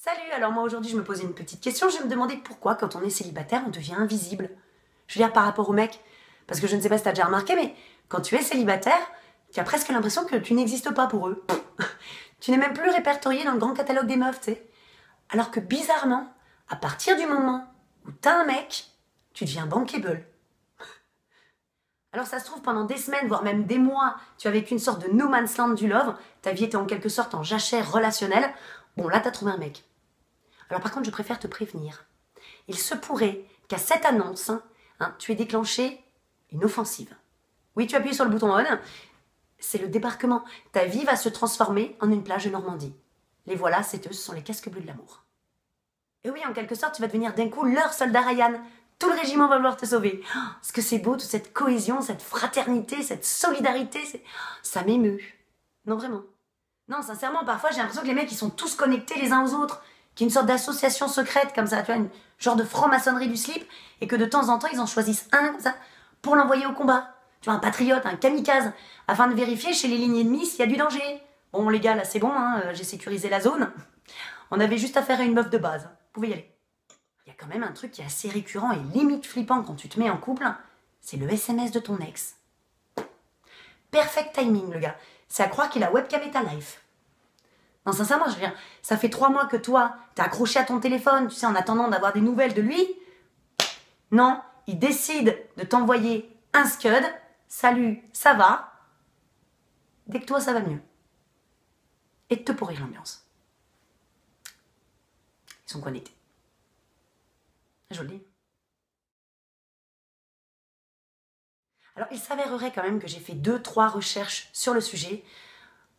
Salut, alors moi aujourd'hui je me posais une petite question, je me demandais pourquoi quand on est célibataire on devient invisible. Je veux dire par rapport aux mecs, parce que je ne sais pas si t'as déjà remarqué, mais quand tu es célibataire, tu as presque l'impression que tu n'existes pas pour eux. Tu n'es même plus répertorié dans le grand catalogue des meufs, tu sais. Alors que bizarrement, à partir du moment où t'as un mec, tu deviens bankable. Alors ça se trouve pendant des semaines, voire même des mois, tu as vécu une sorte de no man's land du love, ta vie était en quelque sorte en jachère relationnelle, bon là t'as trouvé un mec. Alors par contre, je préfère te prévenir. Il se pourrait qu'à cette annonce, tu aies déclenché une offensive. Oui, tu appuies sur le bouton on, c'est le débarquement. Ta vie va se transformer en une plage de Normandie. Les voilà, c'est eux, ce sont les casques bleus de l'amour. Et oui, en quelque sorte, tu vas devenir d'un coup leur soldat Ryan. Tout le régiment va vouloir te sauver. Oh, ce que c'est beau, toute cette cohésion, cette fraternité, cette solidarité, ça m'émeut. Non, vraiment. Non, sincèrement, parfois j'ai l'impression que les mecs ils sont tous connectés les uns aux autres, qu'il y a une sorte d'association secrète comme ça, tu vois, une genre de franc-maçonnerie du slip, et que de temps en temps ils en choisissent un comme ça pour l'envoyer au combat. Tu vois, un patriote, un kamikaze, afin de vérifier chez les lignes ennemies s'il y a du danger. Bon les gars, là c'est bon, j'ai sécurisé la zone. On avait juste affaire à une meuf de base. Vous pouvez y aller. Il y a quand même un truc qui est assez récurrent et limite flippant quand tu te mets en couple, c'est le SMS de ton ex. Perfect timing, le gars. C'est à croire qu'il a webcam et ta life. Non, sincèrement, je veux dire, ça fait 3 mois que toi, t'es accroché à ton téléphone, tu sais, en attendant d'avoir des nouvelles de lui. Non, il décide de t'envoyer un scud. Salut, ça va? Dès que toi, ça va mieux. Et de te pourrir l'ambiance. Ils sont connectés. Je le dis. Alors, il s'avérerait quand même que j'ai fait 2-3 recherches sur le sujet.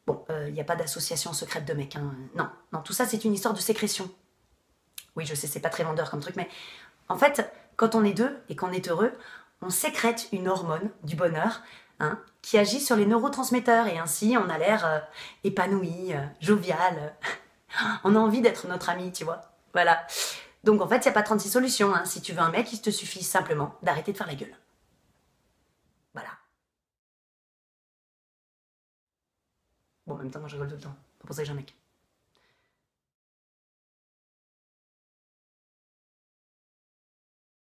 Bon, il n'y a pas d'association secrète de mecs, hein. Non, tout ça, c'est une histoire de sécrétion. Oui, je sais, c'est pas très vendeur comme truc, mais en fait, quand on est deux et qu'on est heureux, on sécrète une hormone du bonheur, qui agit sur les neurotransmetteurs, et ainsi on a l'air épanoui, jovial. On a envie d'être notre ami, tu vois. Voilà. Donc en fait, il n'y a pas 36 solutions. Si tu veux un mec, il te suffit simplement d'arrêter de faire la gueule. Voilà. Bon, en même temps, moi je rigole tout le temps. C'est pour ça que j'ai un mec.